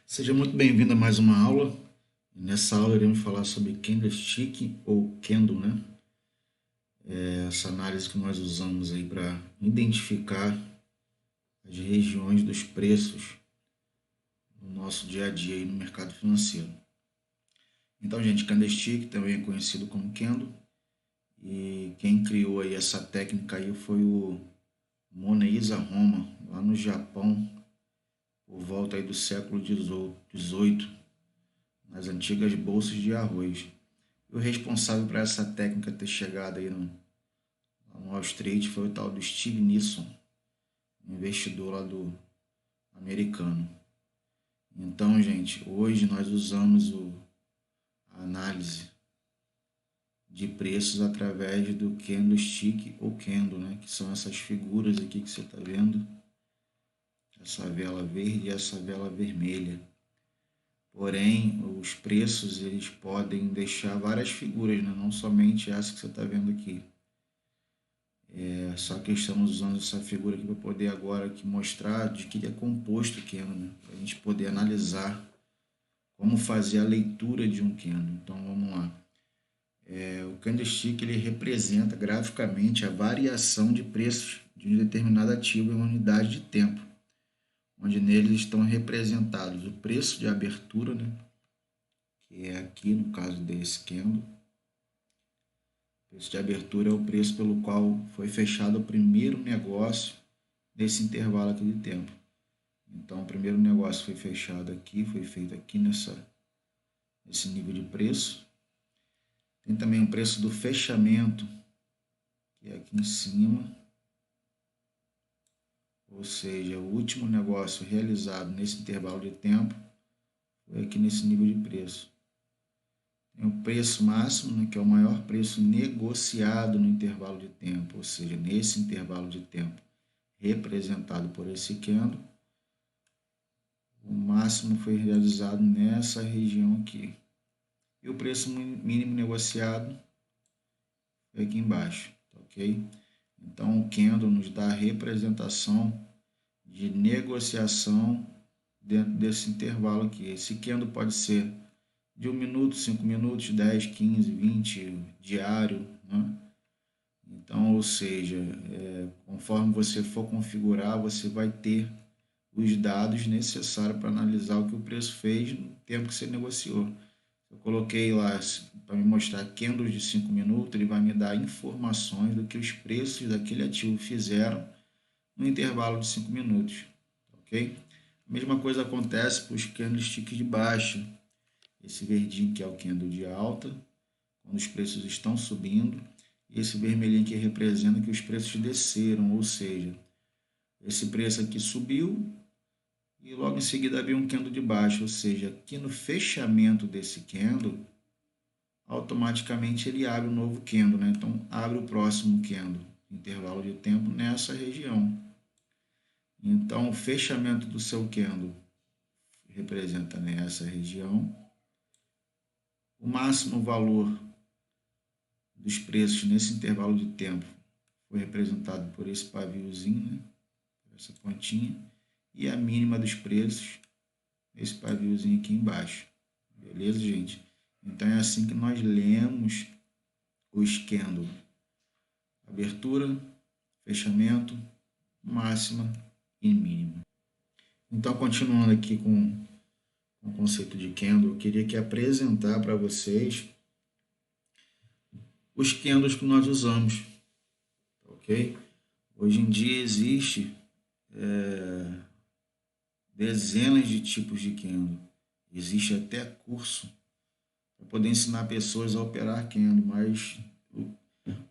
Seja muito bem-vindo a mais uma aula. Nessa aula iremos falar sobre candlestick ou candle, né? Essa análise que nós usamos aí para identificar as regiões dos preços no nosso dia a dia aí no mercado financeiro. Então, gente, candlestick também é conhecido como candle e quem criou aí essa técnica aí foi o Moneiza Roma, lá no Japão, por volta aí do século XVIII, nas antigas bolsas de arroz. E o responsável por essa técnica ter chegado aí no Wall Street foi o tal do Steve Nissen, um investidor lá do americano. Então, gente, hoje nós usamos a análise de preços através do candlestick ou candle, né? Que são essas figuras aqui que você está vendo, essa vela verde e essa vela vermelha. Porém, os preços eles podem deixar várias figuras, né? Não somente essa que você está vendo aqui. Só que estamos usando essa figura aqui para poder agora aqui mostrar de que é composto o candle, né? Para a gente poder analisar como fazer a leitura de um candle. Então vamos lá. O candlestick ele representa graficamente a variação de preços de um determinado ativo em uma unidade de tempo, onde neles estão representados o preço de abertura, né? Que é aqui no caso desse candle. O preço de abertura é o preço pelo qual foi fechado o primeiro negócio nesse intervalo aqui de tempo. Então, o primeiro negócio foi fechado aqui, foi feito aqui nesse nível de preço. Tem também o preço do fechamento, que é aqui em cima. Ou seja, o último negócio realizado nesse intervalo de tempo foi aqui nesse nível de preço. Tem o preço máximo, né, que é o maior preço negociado no intervalo de tempo, ou seja, nesse intervalo de tempo representado por esse candle, o máximo foi realizado nessa região aqui. E o preço mínimo negociado é aqui embaixo, ok? Então, o candle nos dá a representação de negociação dentro desse intervalo aqui. Esse candle pode ser de 1 minuto, 5 minutos, 10, 15, 20, diário, né? Então, ou seja, conforme você for configurar, você vai ter os dados necessários para analisar o que o preço fez no tempo que você negociou. Eu coloquei lá para me mostrar candles de 5 minutos, ele vai me dar informações do que os preços daquele ativo fizeram no intervalo de 5 minutos, ok? A mesma coisa acontece para os candlesticks de baixa. Esse verdinho que é o candle de alta, quando os preços estão subindo, e esse vermelhinho que representa que os preços desceram, ou seja, esse preço aqui subiu e logo em seguida abriu um candle de baixa, ou seja, aqui no fechamento desse candle, automaticamente ele abre um novo candle, né? Então abre o próximo candle, intervalo de tempo nessa região. Então o fechamento do seu candle representa nessa região. O máximo valor dos preços nesse intervalo de tempo foi representado por esse paviozinho, né? Essa pontinha, e a mínima dos preços, esse paviozinho aqui embaixo. Beleza, gente? Então é assim que nós lemos os candle: abertura, fechamento, máxima e mínima. Então, continuando aqui com o conceito de candle, eu queria aqui apresentar para vocês os candles que nós usamos, ok? Hoje em dia existe dezenas de tipos de candle, existe até curso para poder ensinar pessoas a operar candle, mas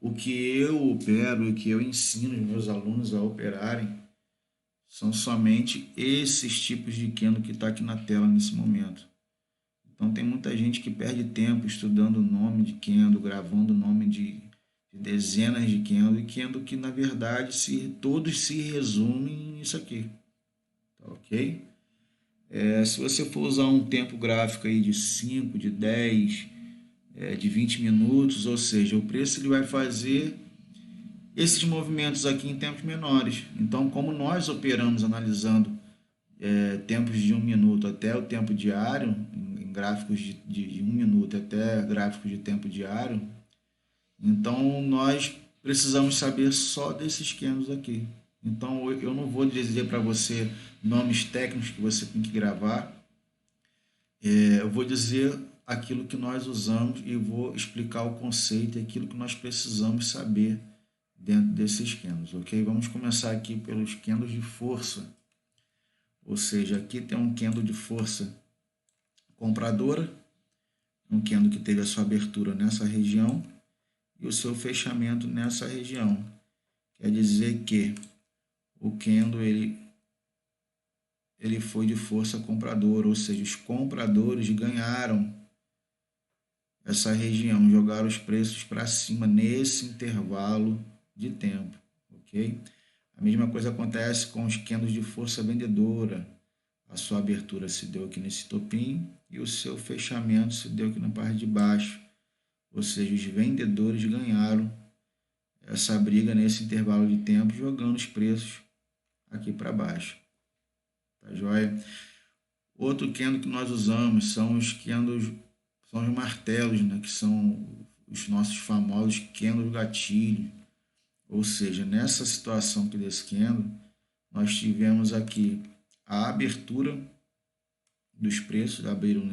o que eu opero, o que eu ensino os meus alunos a operarem são somente esses tipos de candle que está aqui na tela nesse momento. Então tem muita gente que perde tempo estudando o nome de candle, gravando o nome de dezenas de candle, e candle que na verdade todos se resumem nisso aqui, tá ok? Se você for usar um tempo gráfico aí de 5, de 10, de 20 minutos, ou seja, o preço ele vai fazer esses movimentos aqui em tempos menores. Então, como nós operamos analisando tempos de 1 minuto até o tempo diário, em gráficos de 1 minuto até gráficos de tempo diário, então nós precisamos saber só desses candles aqui. Então eu não vou dizer para você nomes técnicos que você tem que gravar, eu vou dizer aquilo que nós usamos e vou explicar o conceito e aquilo que nós precisamos saber dentro desses candles, ok? Vamos começar aqui pelos candles de força, ou seja, aqui tem um candle de força compradora, um candle que teve a sua abertura nessa região e o seu fechamento nessa região. Quer dizer que o candle ele foi de força compradora, ou seja, os compradores ganharam essa região, jogaram os preços para cima nesse intervalo de tempo, ok? A mesma coisa acontece com os candles de força vendedora. A sua abertura se deu aqui nesse topinho e o seu fechamento se deu aqui na parte de baixo, ou seja, os vendedores ganharam essa briga nesse intervalo de tempo, jogando os preços aqui para baixo. Tá joia? Outro candle que nós usamos são os candles, são os martelos, né, que são os nossos famosos candles gatilho. Ou seja, nessa situação aqui desse candle, nós tivemos aqui a abertura dos preços, abriram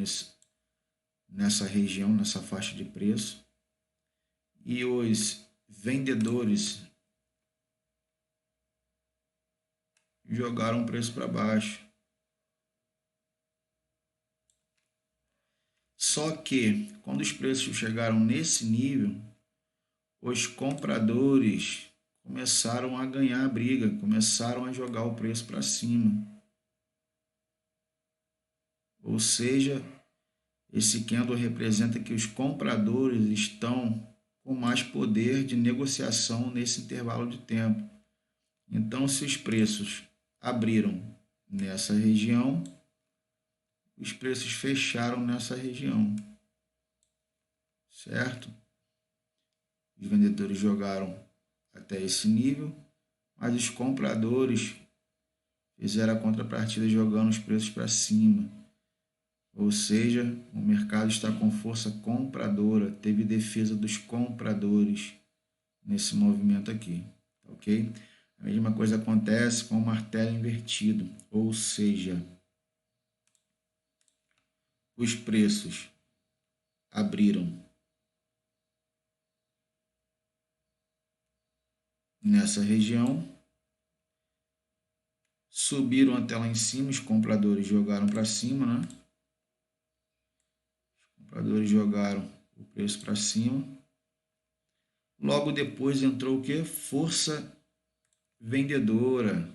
nessa região, nessa faixa de preço, e os vendedores jogaram o preço para baixo. Só que, quando os preços chegaram nesse nível, os compradores começaram a ganhar a briga, começaram a jogar o preço para cima. Ou seja, esse candle representa que os compradores estão com mais poder de negociação nesse intervalo de tempo. Então, se os preços abriram nessa região, os preços fecharam nessa região, certo? Os vendedores jogaram até esse nível, mas os compradores fizeram a contrapartida jogando os preços para cima. Ou seja, o mercado está com força compradora, teve defesa dos compradores nesse movimento aqui, ok? A mesma coisa acontece com o martelo invertido, ou seja, os preços abriram nessa região, subiram até lá em cima, os compradores jogaram para cima, né? Os compradores jogaram o preço para cima. Logo depois entrou o que? Força vendedora.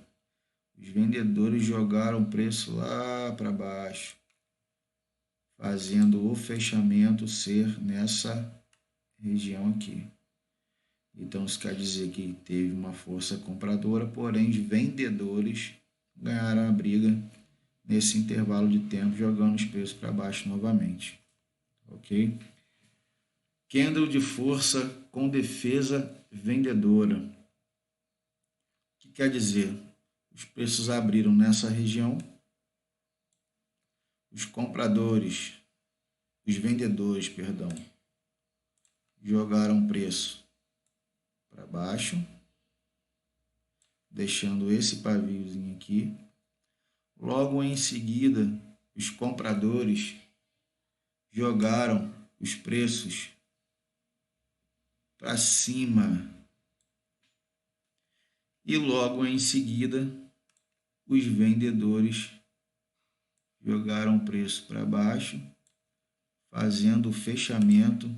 Os vendedores jogaram o preço lá para baixo, fazendo o fechamento ser nessa região aqui. Então, isso quer dizer que teve uma força compradora, porém os vendedores ganharam a briga nesse intervalo de tempo, jogando os preços para baixo novamente. Ok? Candle de força com defesa vendedora. O que quer dizer? Os preços abriram nessa região, os vendedores, jogaram preço para baixo, deixando esse paviozinho aqui. Logo em seguida, os compradores jogaram os preços para cima. E logo em seguida, os vendedores jogaram o preço para baixo, fazendo o fechamento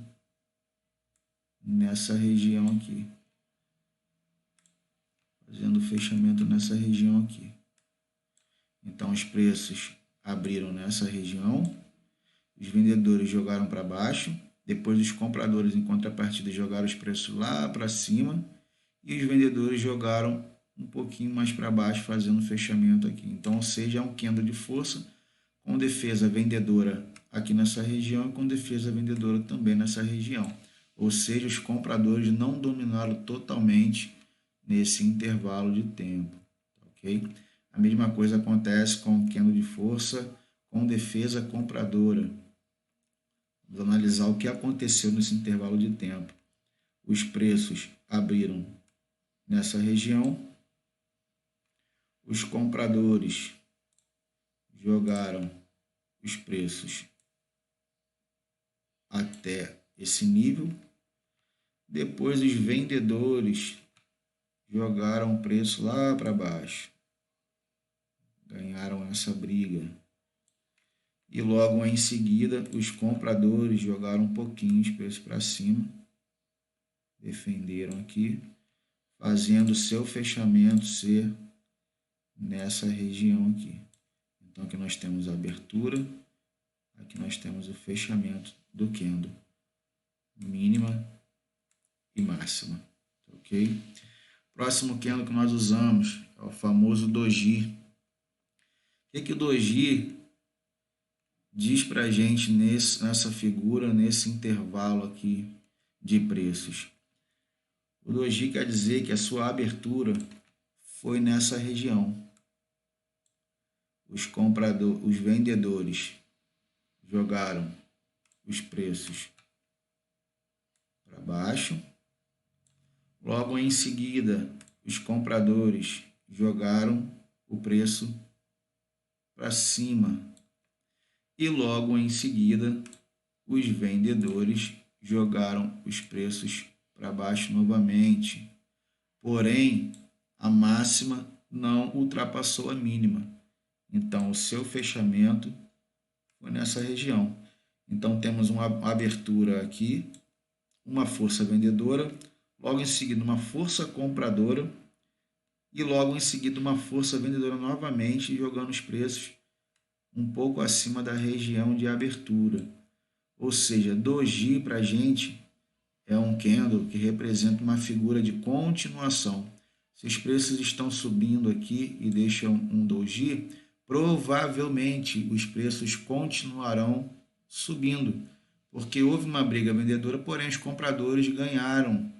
nessa região aqui. Fazendo o fechamento nessa região aqui. Então, os preços abriram nessa região, os vendedores jogaram para baixo, depois os compradores, em contrapartida, jogaram os preços lá para cima, e os vendedores jogaram um pouquinho mais para baixo, fazendo o fechamento aqui. Então, ou seja, é um candle de força com defesa vendedora aqui nessa região e com defesa vendedora também nessa região. Ou seja, os compradores não dominaram totalmente nesse intervalo de tempo, ok? A mesma coisa acontece com o candle de força com defesa compradora. Vamos analisar o que aconteceu nesse intervalo de tempo. Os preços abriram nessa região, os compradores jogaram os preços até esse nível, depois os vendedores jogaram o preço lá para baixo, ganharam essa briga. E logo em seguida, os compradores jogaram um pouquinho os preços para cima, defenderam aqui, fazendo o seu fechamento ser nessa região aqui. Então, aqui nós temos a abertura, aqui nós temos o fechamento do candle, mínima e máxima, ok? Próximo candle que nós usamos é o famoso doji. O que o doji diz para a gente nessa figura, nesse intervalo aqui de preços? O doji quer dizer que a sua abertura foi nessa região. Os vendedores jogaram os preços para baixo. Logo em seguida, os compradores jogaram o preço para cima. E logo em seguida, os vendedores jogaram os preços para baixo novamente. Porém, a máxima não ultrapassou a mínima. Então, o seu fechamento foi nessa região. Então, temos uma abertura aqui, uma força vendedora, logo em seguida uma força compradora e logo em seguida uma força vendedora novamente, jogando os preços um pouco acima da região de abertura. Ou seja, doji para a gente é um candle que representa uma figura de continuação. Se os preços estão subindo aqui e deixam um doji, provavelmente os preços continuarão subindo, porque houve uma briga vendedora, porém os compradores ganharam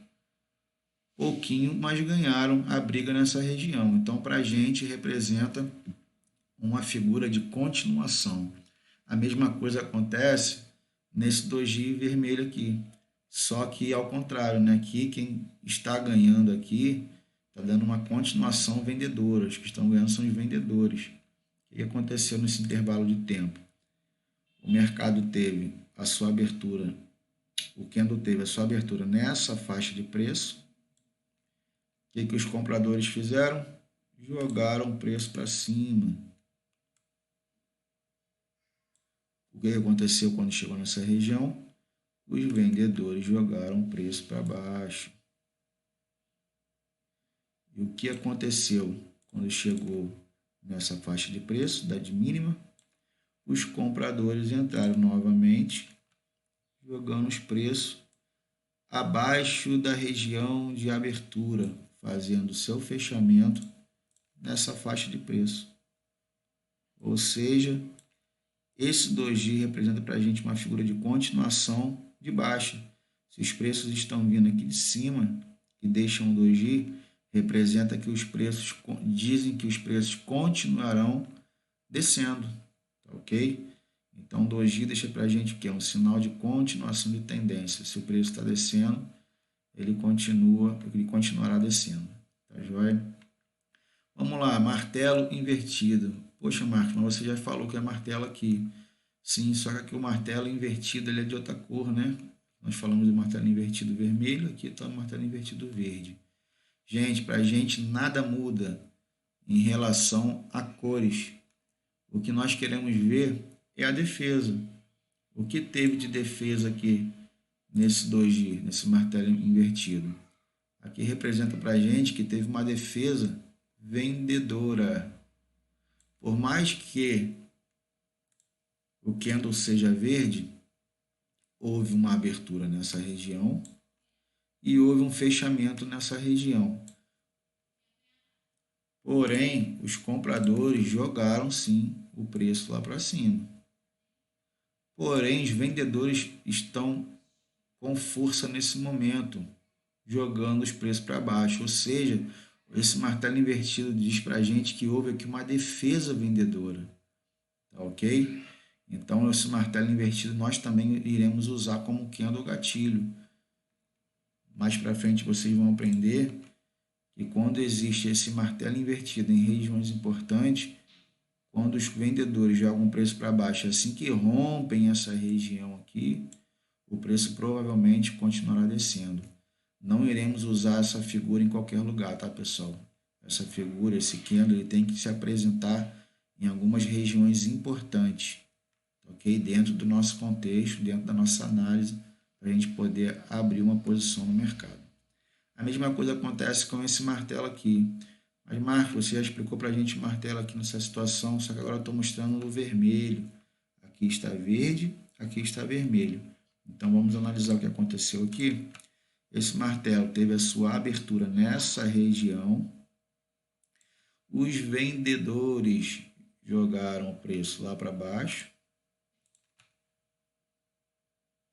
pouquinho, mas ganharam a briga nessa região. Então, para a gente, representa uma figura de continuação. A mesma coisa acontece nesse doji vermelho aqui, só que ao contrário, né? Aqui quem está ganhando aqui está dando uma continuação vendedora, os que estão ganhando são os vendedores. O que aconteceu nesse intervalo de tempo? O mercado teve a sua abertura, o candle teve a sua abertura nessa faixa de preço. O que os compradores fizeram? Jogaram o preço para cima. O que aconteceu quando chegou nessa região? Os vendedores jogaram o preço para baixo. E o que aconteceu quando chegou nessa faixa de preço, da de mínima? Os compradores entraram novamente, jogando os preços abaixo da região de abertura, fazendo seu fechamento nessa faixa de preço. Ou seja, esse doji representa para a gente uma figura de continuação de baixa. Se os preços estão vindo aqui de cima e deixam o doji, representa que os preços dizem que os preços continuarão descendo, tá ok? Então, o doji deixa para a gente o que é um sinal de continuação de tendência. Se o preço está descendo, ele continuará descendo, tá joia? Vamos lá, martelo invertido. Poxa, Marcos, mas você já falou que é martelo aqui. Sim, só que aqui o martelo invertido ele é de outra cor, né? Nós falamos do martelo invertido vermelho, aqui está o martelo invertido verde. Gente, para a gente nada muda em relação a cores. O que nós queremos ver é a defesa. O que teve de defesa aqui nesse doji, nesse martelo invertido? Aqui representa para a gente que teve uma defesa vendedora. Por mais que o candle seja verde, houve uma abertura nessa região e houve um fechamento nessa região. Porém, os compradores jogaram sim o preço lá para cima. Porém, os vendedores estão com força nesse momento, jogando os preços para baixo. Ou seja, Esse martelo invertido diz para a gente que houve aqui uma defesa vendedora, tá ok? Então, esse martelo invertido nós também iremos usar como candle gatilho. Mais para frente vocês vão aprender que quando existe esse martelo invertido em regiões importantes, quando os vendedores jogam o preço para baixo, assim que rompem essa região aqui, o preço provavelmente continuará descendo. Não iremos usar essa figura em qualquer lugar, tá, pessoal? Essa figura, esse candle, ele tem que se apresentar em algumas regiões importantes, ok? Dentro do nosso contexto, dentro da nossa análise, para a gente poder abrir uma posição no mercado. A mesma coisa acontece com esse martelo aqui. Mas, Marcos, você já explicou para a gente o martelo aqui nessa situação, só que agora eu estou mostrando o vermelho. Aqui está verde, aqui está vermelho. Então, vamos analisar o que aconteceu aqui. Esse martelo teve a sua abertura nessa região. Os vendedores jogaram o preço lá para baixo.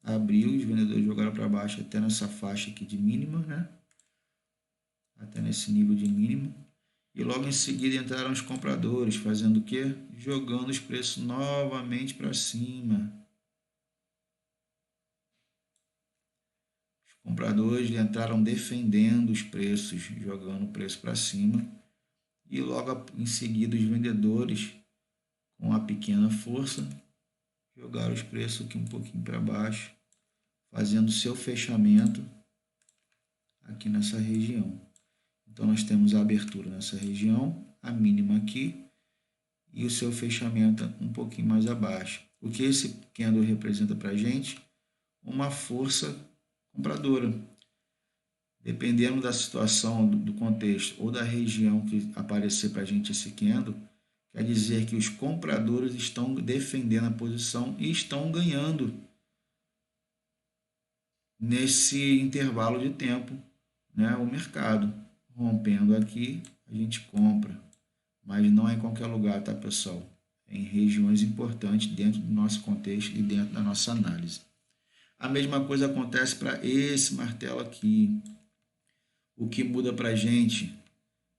Abriu, os vendedores jogaram para baixo até nessa faixa aqui de mínima, né? Até nesse nível de mínimo. E logo em seguida entraram os compradores, fazendo o quê? Jogando os preços novamente para cima. Os compradores entraram defendendo os preços, jogando o preço para cima. E logo em seguida os vendedores, com a pequena força, jogaram os preços aqui um pouquinho para baixo, fazendo seu fechamento aqui nessa região. Então, nós temos a abertura nessa região, a mínima aqui, e o seu fechamento um pouquinho mais abaixo. O que esse candle representa para a gente? Uma força compradora. Dependendo da situação, do contexto ou da região que aparecer para a gente esse candle, quer dizer que os compradores estão defendendo a posição e estão ganhando nesse intervalo de tempo, né, o mercado. Rompendo aqui, a gente compra, mas não é em qualquer lugar, tá, pessoal? É em regiões importantes dentro do nosso contexto e dentro da nossa análise. A mesma coisa acontece para esse martelo aqui. O que muda para a gente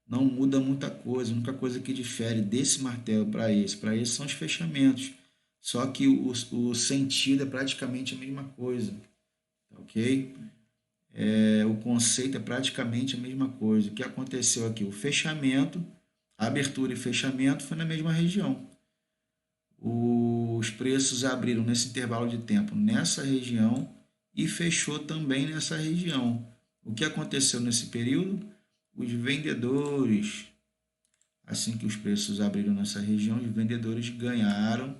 não muda muita coisa. A única coisa que difere desse martelo para esse são os fechamentos. Só que o sentido é praticamente a mesma coisa, tá ok? O conceito é praticamente a mesma coisa. O que aconteceu aqui? O fechamento, a abertura e fechamento foi na mesma região. Os preços abriram nesse intervalo de tempo nessa região e fechou também nessa região. O que aconteceu nesse período? Os vendedores, assim que os preços abriram nessa região, os vendedores ganharam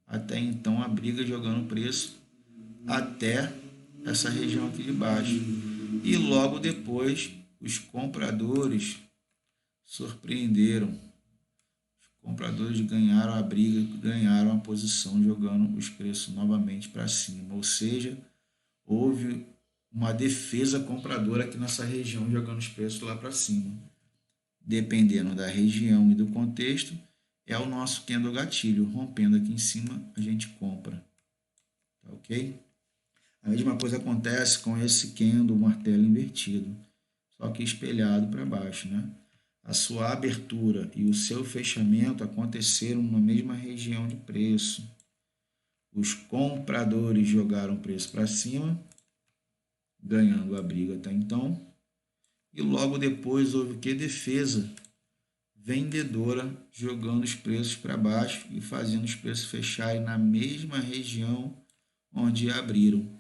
até então a briga jogando o preço até essa região aqui de baixo. E logo depois, os compradores surpreenderam. Os compradores ganharam a briga, ganharam a posição, jogando os preços novamente para cima. Ou seja, houve uma defesa compradora aqui nessa região, jogando os preços lá para cima. Dependendo da região e do contexto, é o nosso candle gatilho. Rompendo aqui em cima, a gente compra. Tá ok? A mesma coisa acontece com esse candle martelo invertido, só que espelhado para baixo, né? A sua abertura e o seu fechamento aconteceram na mesma região de preço. Os compradores jogaram o preço para cima, ganhando a briga até então, e logo depois houve o que? Defesa vendedora jogando os preços para baixo e fazendo os preços fecharem na mesma região onde abriram.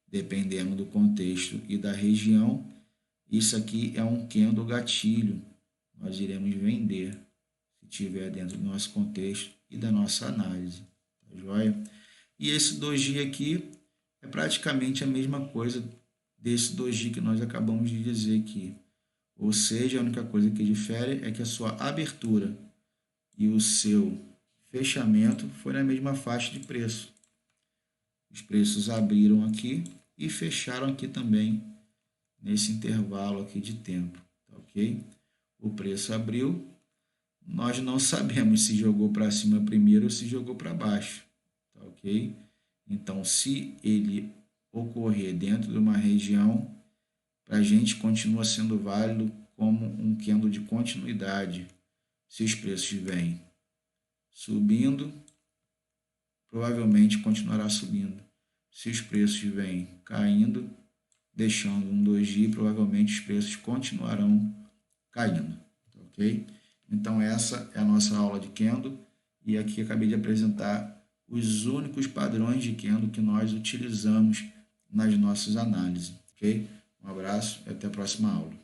Dependendo do contexto e da região, isso aqui é um candle gatilho. Nós iremos vender se estiver dentro do nosso contexto e da nossa análise. Tá joia? E esse doji aqui é praticamente a mesma coisa desse doji que nós acabamos de dizer aqui. Ou seja, a única coisa que difere é que a sua abertura e o seu fechamento foi na mesma faixa de preço. Os preços abriram aqui e fecharam aqui também nesse intervalo aqui de tempo, tá ok? O preço abriu, nós não sabemos se jogou para cima primeiro ou se jogou para baixo, tá ok? Então, se ele ocorrer dentro de uma região, para a gente continua sendo válido como um candle de continuidade. Se os preços vêm subindo, provavelmente continuará subindo. Se os preços vêm caindo, deixando um doji, provavelmente os preços continuarão caindo, ok? Então essa é a nossa aula de candle e aqui acabei de apresentar os únicos padrões de candle que nós utilizamos nas nossas análises, ok? Um abraço e até a próxima aula.